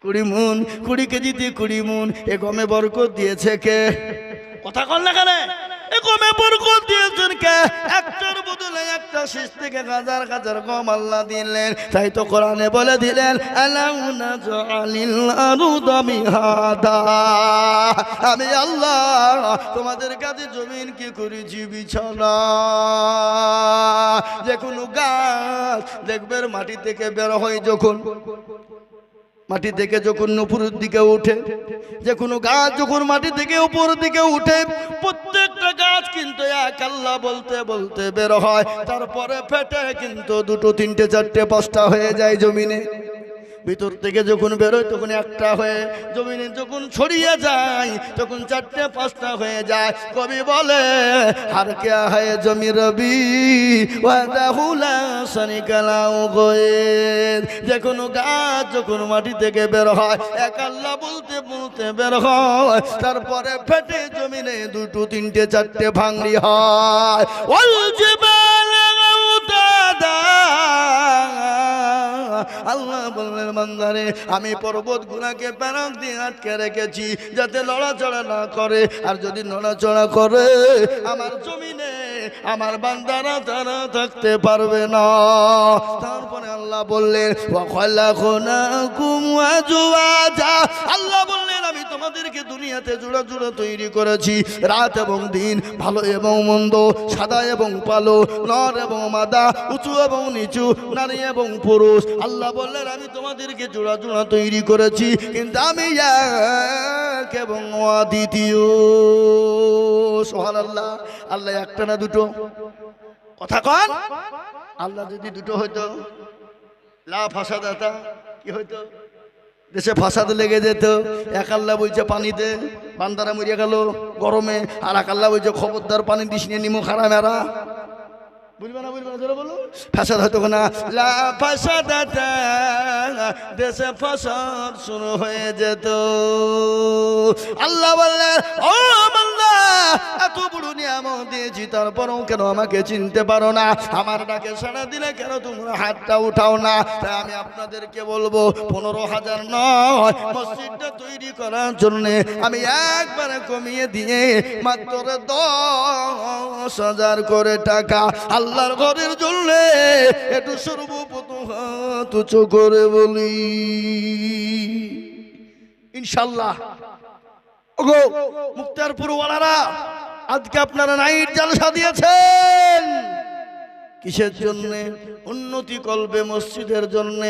20 মণ, 20 কেজিতে 20 মণ। এ গমে বরকত দিয়েছে কে? কথা কল না কেন? এ গমে বরকত দিয়েছেন কে? একটার বদলে একটা শীষ থেকে হাজার হাজার গম আল্লাহ দিলেন। তাই তো কোরআনে বলে দিলেন আলাম নাজআলিল আরদা মিহাদা, আমি আল্লাহ তোমাদের কাছে জমিন কি করেছি বিছানা। যে কোনো গাছ দেখবে মাটি থেকে বের হয়, যখন মাটি থেকে যখন উপরের দিকে উঠে, যে কোনো গাছ যখন মাটি থেকে উপরের দিকে উঠে, প্রত্যেকটা গাছ কিন্তু এক আল্লাহ বলতে বলতে বের হয়, তারপরে ফেটে কিন্তু 2, 3, 4, 5টা হয়ে যায় জমিনে। ভিতর থেকে যখন বেরোয় তখন একটা হয়ে, জমিনে যখন ছড়িয়ে যায় তখন 4, 5টা হয়ে যায়। কবি বলে হার কে হয় জমি রবি ওয়াদাহুলা সানিকালাও গয়ে, যে কোনো গাছ যখন মাটি থেকে বের হয় এক আল্লাহ বলতে বলতে বের হয়, তারপরে ফেটে জমিনে 2, 3, 4 ভাঙড়ি হয়। ওয়াল জিবালা আউতাদা, আল্লাহ বললেন বান্দারে আমি পর্বত গুনাকে প্যারাক দিয়ে আটকে রেখেছি যাতে লড়াচড়া না করে, আর যদি নড়াচড়া করে আমার জমিনে আমার বান্দারা তারা থাকতে পারবে না। তারপরে আল্লাহ বললেন ওয়া খালাকনাকুম আজওয়াজা, আল্লাহ বললেন আমি তোমার তোমাদেরকে দুনিয়াতে জোড়া জোড়া তৈরি করেছি, রাত এবং দিন, ভালো এবং মন্দ, সাদা এবং কালো, নর এবং মাদা, উঁচু এবং নিচু, নারী এবং পুরুষ। আল্লাহ বললেন আমি তোমাদেরকে জোড়া জোড়া তৈরি করেছি, কিন্তু আমি এক এবং অদ্বিতীয়। সুবহানাল্লাহ। আল্লাহ একটা না দুটো? কথা কন। আল্লাহ যদি দুটো হইতো, লা ফাসাদাতা, কি হইতো? দেশে ফাসাদ লেগে যেত। এক আল্লাহ বলছে পানিতে বান্দারা মরিয়া গেল গরমে, আর এক আল্লাহ বলছে খবরদার পানি দিস নিয়ে নিমো খারা মেরা। বুঝবে না জোরে বলো। ফাসাদ হয়তো না, লা ফাসাদাতা, দেশে ফাসাদ শুরু হয়ে যেত। আল্লাহ বললেন ও বান্দা, এত বড় নিয়ামত দিয়েছি তারপরেও কেন আমাকে চিনতে পারো না? আমার ডাকে সাড়া দিলে কেন তোমরা হাতটা উঠাও না? তাই আমি আপনাদেরকে বলবো 15,000 নয়, মসজিদটা তৈরি করার জন্য আমি একবারে কমিয়ে দিয়ে মাত্র 10,000 করে টাকা আল্লাহর ঘরের জন্য একটু সর্বপ্রথম হাত উঁচু করে বলি ইনশাআল্লাহ। ওগো মুক্তারপুর ওয়ালারা, আজকে আপনারা নাইট জলসা দিয়েছেন কিসের জন্য? উন্নতি করবে মসজিদের জন্য।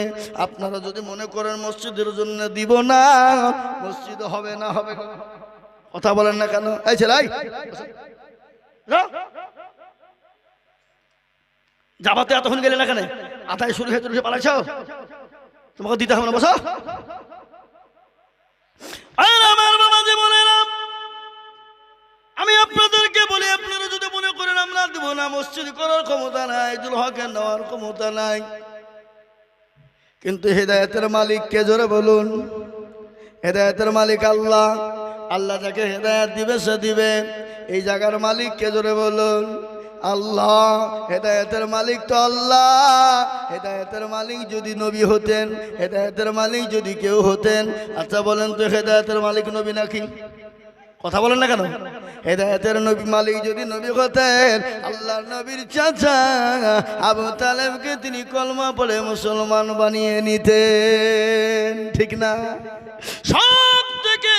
আপনারা যদি মনে করেন মসজিদের জন্য দিব না, মসজিদ হবে না। হবে কথা বলেন না কেন? এই ছেলে যাবাতে এতক্ষণ গেলে না কেন? আতায় শুরু হয়ে পালাইছ, তোমাকে দিতে হবে না। বসো। আমার বাবা যে বলে না, আমি আপনাদেরকে বলি, আপনারা যদি মনে করেন আমরা দেব না, মসজিদ করার ক্ষমতা নাই, দুল হকের নেওয়ার ক্ষমতা নাই, কিন্তু হেদায়েতের মালিক কে? জোরে বলুন। হেদায়েতের মালিক আল্লাহ। আল্লাহ যাকে হেদায়েত দিবে সে দিবে। এই জায়গার মালিক কে? জোরে বলুন। আল্লাহ। হেদায়েতের মালিক তো আল্লাহ। হেদায়েতের মালিক যদি নবী হতেন, হেদায়েতের মালিক যদি কেউ হতেন, আচ্ছা বলেন তো হেদায়েতের মালিক নবী নাকি? কথা বলেন না কেন? হেদায়েতের নবী মালিক যদি নবী হতেন, আল্লাহর নবীর চাচা আবু তালেবকে তিনি কলমা পড়ে মুসলমান বানিয়ে নিতেন, ঠিক না? সব থেকে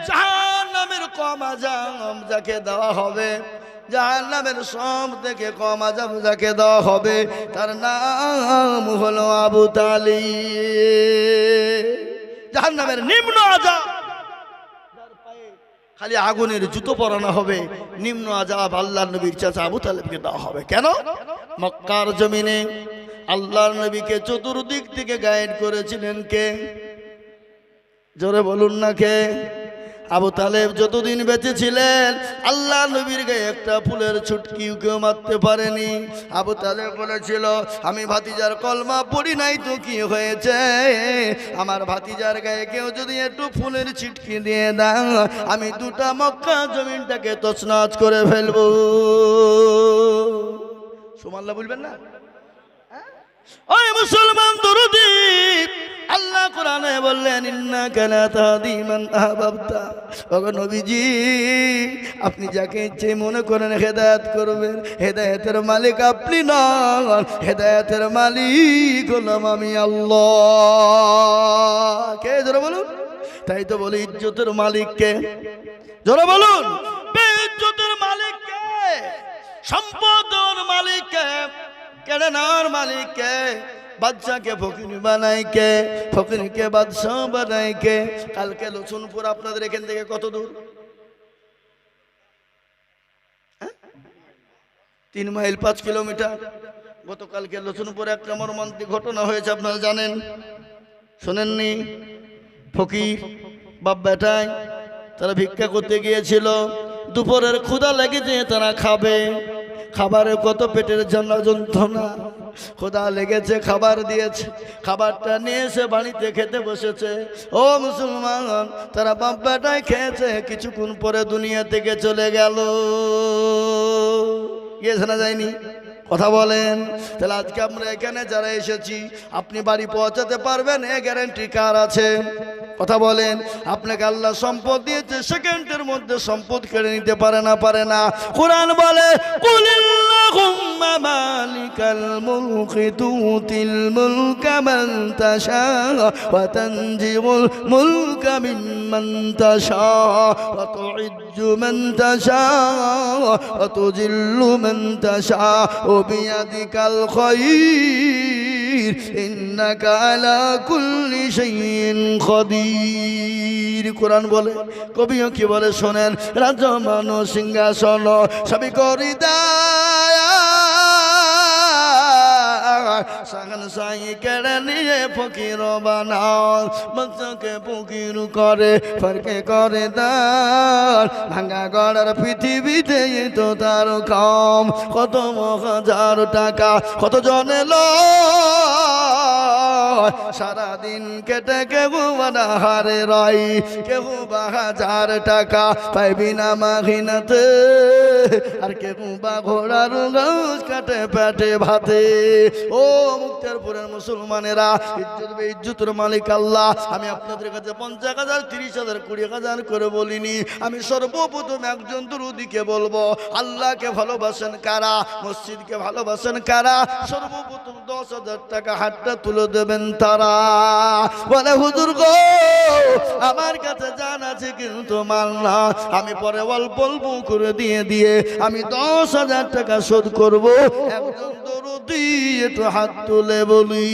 জাহান্নামের কম আযাব যাকে দেওয়া হবে, জাহান্নামের সব থেকে কম আযাব যাকে দেওয়া হবে, তার নাম হলো আবু তালিব। জাহান্নামের নিম্ন আযাব, খালি আগুনের জুতো পরানো হবে, নিম্ন আযাব আল্লাহর নবীর চাচা আবু তালেবকে দেওয়া হবে। কেন? মক্কার জমিনে আল্লাহর নবীকে চতুর্দিক থেকে গাইড করেছিলেন কে? জোরে বলুন না কে? আবু তালেব যতদিন বেঁচে ছিলেন আল্লাহ নবীর গায়ে একটা ফুলের ছুটকিও কেউ মারতে পারেনি। আবু তালেব বলেছিল আমি ভাতিজার কলমা পড়ি নাই তো কি হয়েছে, আমার ভাতিজার গায়ে কেউ যদি একটু ফুলের ছিটকি দিয়ে দাও, আমি দুটা মক্কা জমিনটাকে তছনছ করে ফেলবো। সুবহানাল্লাহ বলবেন না? ওই মুসলমান দরুদি, আল্লাহ কোরআনে বললেন ইন্নাকা লা তাহদি মান আহবাবতা। ওগো নবীজি, আপনি যাকে ইচ্ছে মনে করেন হেদায়েত করবেন, হেদায়েতের মালিক আপনি নন, হেদায়েতের মালিক হলাম আমি আল্লাহ। কে? জোরে বলুন। তাই তো বলি ইজ্জতের মালিক কে? জোরে বলুন। ইজ্জতের মালিক কে? সম্পদের মালিক কে? কেড়ে নেওয়ার মালিক কে? বাদশাকে ফকির বানায় কে? ফকিরকে বাদশাহ বানায় কে? কালকে লছুনপুর আপনাদের এখান থেকে কত দূর? 3 মাইল 5 কিলোমিটার। গতকালকে লছুনপুরে একটা মর্মান্তিক ঘটনা হয়েছে, আপনারা জানেন? শোনেননি? ফকির বাপ বেটায় তারা ভিক্ষা করতে গিয়েছিল, দুপুরের ক্ষুধা লেগেছে, তারা খাবে, খাবারের কত পেটের যন্ত্রণা, ক্ষুধা লেগেছে, খাবার দিয়েছে, খাবারটা নিয়ে এসে বাড়িতে খেতে বসেছে। ও মুসলমান, তারা বাপ বেটায় খেয়েছে, কিছুক্ষণ পরে দুনিয়া থেকে চলে গেল। গিয়েছে না যায়নি? কথা বলেন। তাহলে আজকে আমরা এখানে যারা এসেছি, আপনি বাড়ি পৌঁছাতে পারবেন এ গ্যারান্টি কার আছে? কথা বলেন। আপনাকে আল্লাহ সম্পদ দিয়েছে, সেকেন্ডের মধ্যে সম্পদ কেড়ে নিতে পারে না? পারে না। কোরআন বলে কুলিল্লাহু اللهم مالك الملك تؤتي الملك من تشاء وتنزع الملك ممن تشاء وتعز من تشاء وتذل من تشاء بيدك الخير إنك على كل شيء قدير কোরআন বলে কবিও কি বলে শোনেন রাজ্য মানো সিংহাসন সবই করি দায়া সাগন সাই কেড়ে নিয়ে ফকির বানাও মনকে ফকির করে ফরকে করে দান ভাঙা গড়ার পৃথিবীতে তো তার কম কত হাজার টাকা কত জনে সারাদিন কেটে কেউ হারে রয় কেউ 1000 টাকা পাইবি না মাঘিনাতে আর কেউ বা ঘোড়ার গাছ কাটে পেটে ভাতে ও মুক্তারপুরের মুসলমানেরা ইজ্জতের মালিক আল্লাহ আমি আপনাদের কাছে 50,000 30,000 20,000 করে বলিনি আমি সর্বপ্রথম একজন দুরুদিকে বলবো আল্লাহকে ভালোবাসেন কারা মসজিদকে ভালোবাসেন কারা সর্বপ্রথম 10,000 টাকা হাতটা তুলে দেবেন তারা বলে হুজুর গো আমার কাছে জান আছে কিন্তু মাল না আমি পরে অল্প অল্প করে দিয়ে আমি 10,000 টাকা শোধ করব একজন দরদি একটু হাত তুলে বলি